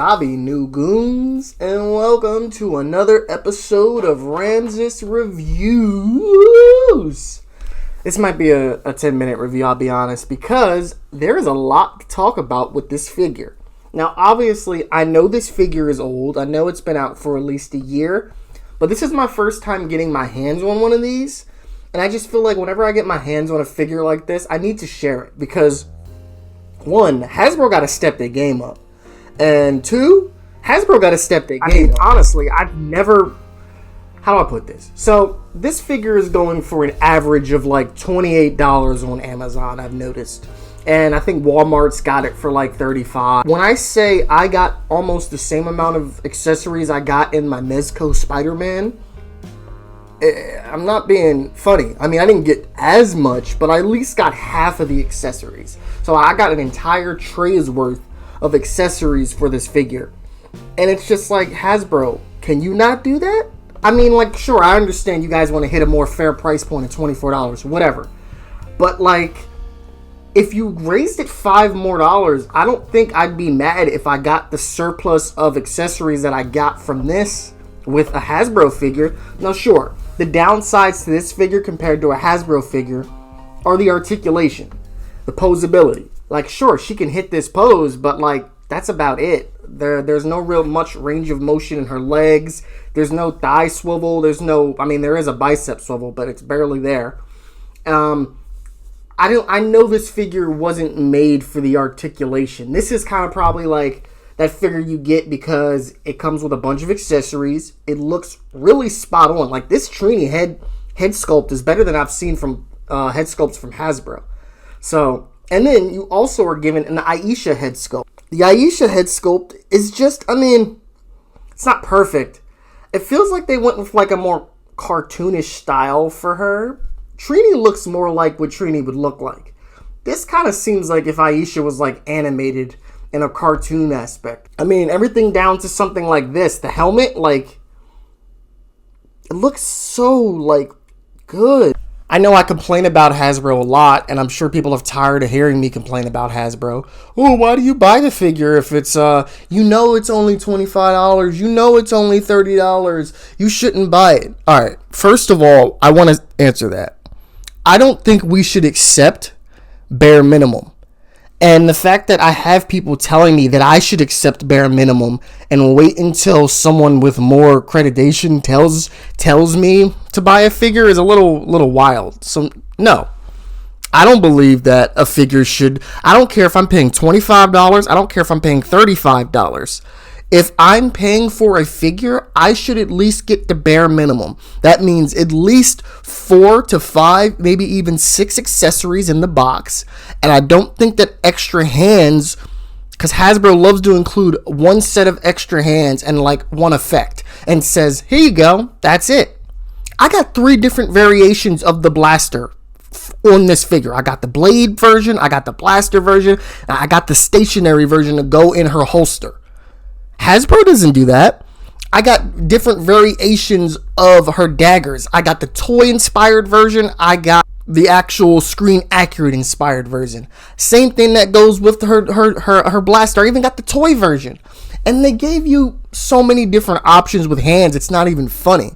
Hobby New Goons, and welcome to another episode of Ramses Reviews. This might be a 10-minute review, I'll be honest, because there is a lot to talk about with this figure. Now, obviously, I know this figure is old. I know it's been out for at least a year, but this is my first time getting my hands on one of these, and I just feel like whenever I get my hands on a figure like this, I need to share it, because one, Hasbro got to step their game up. And two, Hasbro got to step their game up. Honestly, I've never... How do I put this? So, this figure is going for an average of like $28 on Amazon, I've noticed. And I think Walmart's got it for like $35. When I say I got almost the same amount of accessories I got in my Mezco Spider-Man, I'm not being funny. I mean, I didn't get as much, but I at least got half of the accessories. So I got an entire tray's worth of accessories for this figure. And it's just like, Hasbro, can you not do that? I mean, like, sure, I understand you guys want to hit a more fair price point of $24, whatever. But, like, if you raised it $5 more, I don't think I'd be mad if I got the surplus of accessories that I got from this with a Hasbro figure. Now, sure, the downsides to this figure compared to a Hasbro figure are the articulation, the posability. Like, sure, she can hit this pose, but, like, that's about it. There's no real much range of motion in her legs. There's no thigh swivel. There is a bicep swivel, but it's barely there. I know this figure wasn't made for the articulation. This is kind of probably like that figure you get because it comes with a bunch of accessories. It looks really spot on. Like, this Trini head sculpt is better than I've seen from head sculpts from Hasbro. So, and then you also are given an Aisha head sculpt. The Aisha head sculpt is just, it's not perfect. It feels like they went with like a more cartoonish style for her. Trini looks more like what Trini would look like. This kind of seems like if Aisha was like animated in a cartoon aspect. I mean, everything down to something like this. The helmet, like, it looks so, like, good. I know I complain about Hasbro a lot, and I'm sure people are tired of hearing me complain about Hasbro. Oh, why do you buy the figure if it's, you know it's only $25, you know it's only $30, you shouldn't buy it. Alright, first of all, I want to answer that. I don't think we should accept bare minimum. And the fact that I have people telling me that I should accept bare minimum and wait until someone with more accreditation tells me to buy a figure is a little wild. So, no. I don't believe that a figure should... I don't care if I'm paying $25. I don't care if I'm paying $35. If I'm paying for a figure, I should at least get the bare minimum. That means at least 4 to 5, maybe even 6 accessories in the box. And I don't think that extra hands, because Hasbro loves to include one set of extra hands and like one effect and says, here you go, that's it. I got 3 different variations of the blaster on this figure. I got the blade version, I got the blaster version, and I got the stationary version to go in her holster. Hasbro doesn't do that. I got different variations of her daggers. I got the toy-inspired version. I got the actual screen-accurate inspired version. Same thing that goes with her blaster. I even got the toy version. And they gave you so many different options with hands, it's not even funny.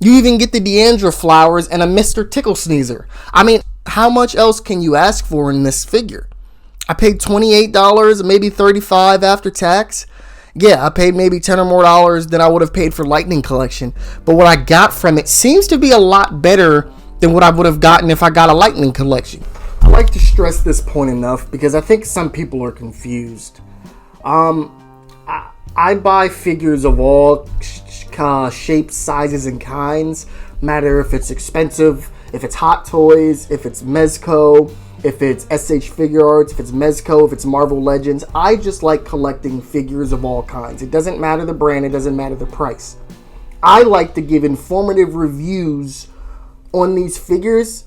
You even get the Deandra flowers and a Mr. Tickle Sneezer. I mean, how much else can you ask for in this figure? I paid $28, maybe $35 after tax. Yeah, I paid maybe $10 or more than I would have paid for Lightning Collection. But what I got from it seems to be a lot better than what I would have gotten if I got a Lightning Collection. I like to stress this point enough because I think some people are confused. I buy figures of all shapes, sizes, and kinds. Matter if it's expensive, if it's Hot Toys, if it's Mezco, if it's SH Figure Arts, if it's Mezco, if it's Marvel Legends. I just like collecting figures of all kinds. It doesn't matter the brand, it doesn't matter the price. I like to give informative reviews on these figures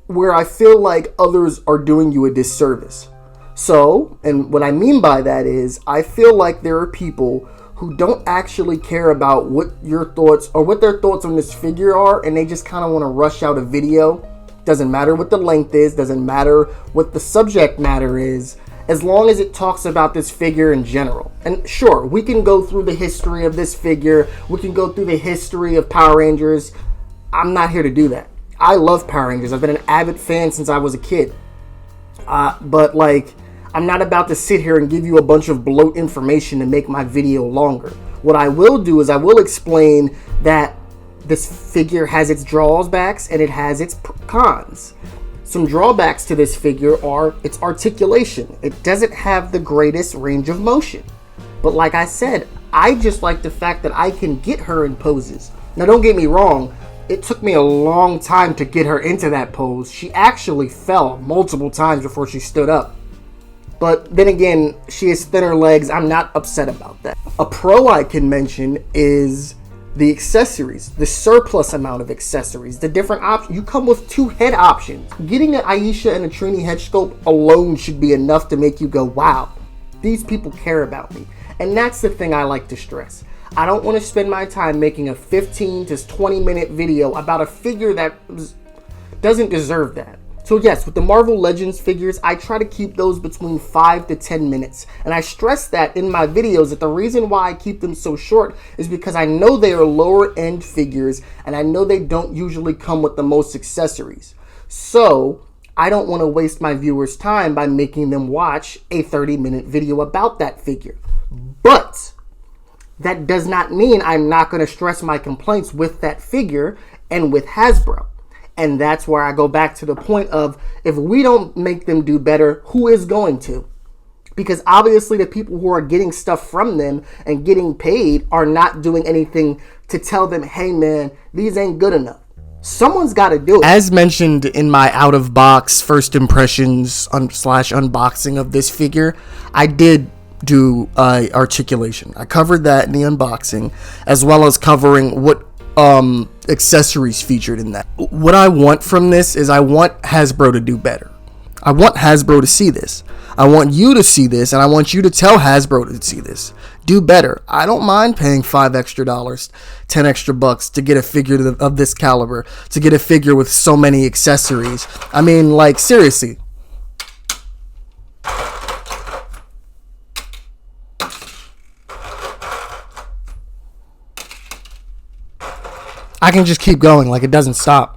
where I feel like others are doing you a disservice. So, and what I mean by that is, I feel like there are people who don't actually care about what your thoughts or what their thoughts on this figure are, and they just kind of want to rush out a video. Doesn't matter what the length is, doesn't matter what the subject matter is, as long as it talks about this figure in general. And sure, we can go through the history of this figure. We can go through the history of Power Rangers. I'm not here to do that. I love Power Rangers. I've been an avid fan since I was a kid. But like, I'm not about to sit here and give you a bunch of bloat information to make my video longer. What I will do is I will explain that this figure has its drawbacks and it has its cons. Some drawbacks to this figure are its articulation. It doesn't have the greatest range of motion. But like I said, I just like the fact that I can get her in poses. Now don't get me wrong, it took me a long time to get her into that pose. She actually fell multiple times before she stood up. But then again, she has thinner legs. I'm not upset about that. A pro I can mention is the accessories, the surplus amount of accessories, the different options. You come with 2 head options. Getting an Aisha and a Trini head sculpt alone should be enough to make you go, wow, these people care about me. And that's the thing I like to stress. I don't want to spend my time making a 15 to 20 minute video about a figure that doesn't deserve that. So yes, with the Marvel Legends figures, I try to keep those between 5 to 10 minutes. And I stress that in my videos, that the reason why I keep them so short is because I know they are lower end figures and I know they don't usually come with the most accessories. So I don't want to waste my viewers' time by making them watch a 30-minute video about that figure. But that does not mean I'm not going to stress my complaints with that figure and with Hasbro. And that's where I go back to the point of, if we don't make them do better, who is going to? Because obviously the people who are getting stuff from them and getting paid are not doing anything to tell them, hey man, these ain't good enough. Someone's got to do it. As mentioned in my out-of-box first impressions / unboxing of this figure, I did do articulation. I covered that in the unboxing, as well as covering what accessories featured in that. What I want from this is I want Hasbro to do better. I want Hasbro to see this. I want you to see this, and I want you to tell Hasbro to see this. Do better. I don't mind paying $5 extra, $10 extra bucks to get a figure of this caliber, to get a figure with so many accessories. I mean, like, seriously. I can just keep going, like it doesn't stop.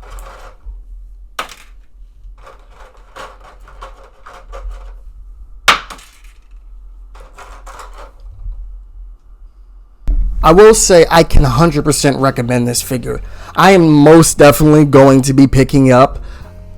I will say I can 100% recommend this figure. I am most definitely going to be picking up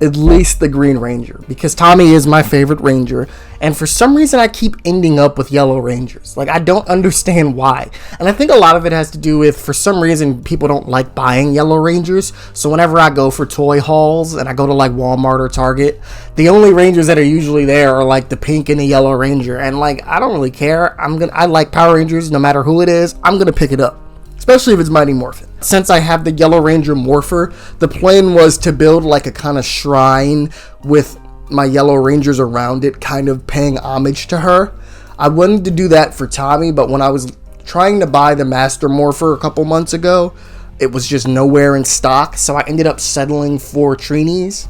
at least the Green Ranger, because Tommy is my favorite Ranger, and for some reason I keep ending up with Yellow Rangers. Like, I don't understand why. And I think a lot of it has to do with, for some reason, people don't like buying Yellow Rangers. So whenever I go for toy hauls and I go to like Walmart or Target, the only Rangers that are usually there are like the pink and the Yellow Ranger. And like, I don't really care. I like Power Rangers no matter who it is. I'm gonna pick it up, especially if it's Mighty Morphin. Since I have the Yellow Ranger Morpher, the plan was to build like a kind of shrine with my Yellow Rangers around it, kind of paying homage to her. I wanted to do that for Tommy, but when I was trying to buy the Master Morpher a couple months ago, it was just nowhere in stock, so I ended up settling for Trini's,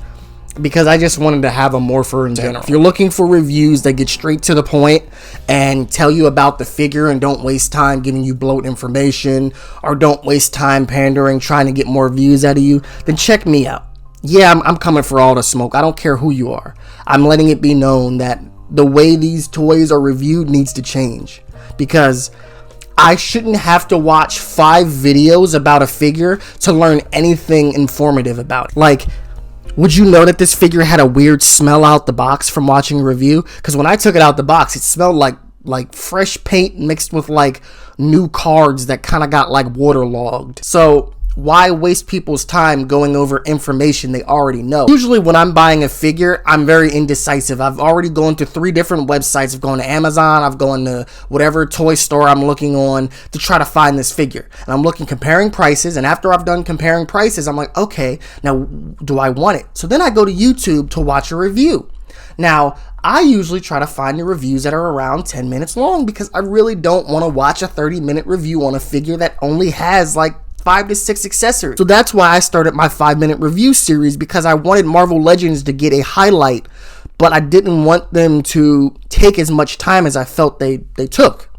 because I just wanted to have a Morpher in general. If you're looking for reviews that get straight to the point and tell you about the figure and don't waste time giving you bloat information, or don't waste time pandering, trying to get more views out of you, then check me out. Yeah, I'm coming for all the smoke. I don't care who you are. I'm letting it be known that the way these toys are reviewed needs to change, because I shouldn't have to watch 5 videos about a figure to learn anything informative about it. Like, would you know that this figure had a weird smell out the box from watching a review? Because when I took it out the box, it smelled like fresh paint mixed with like new cards that kind of got like waterlogged. So why waste people's time going over information they already know? Usually when I'm buying a figure, I'm very indecisive. I've already gone to 3 different websites. I've gone to Amazon, I've gone to whatever toy store I'm looking on to try to find this figure. And I'm comparing prices, and after I've done comparing prices, I'm like, okay, now do I want it? So then I go to YouTube to watch a review. Now, I usually try to find the reviews that are around 10 minutes long, because I really don't want to watch a 30-minute review on a figure that only has like 5 to 6 accessories. So that's why I started my 5-minute review series, because I wanted Marvel Legends to get a highlight but I didn't want them to take as much time as I felt they took.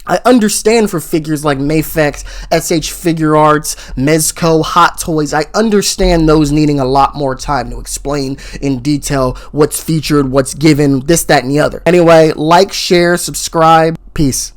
I understand for figures like Mafex, SH Figure Arts, Mezco, Hot Toys, I understand those needing a lot more time to explain in detail what's featured, what's given, this, that, and the other. Anyway, like, share, subscribe. Peace.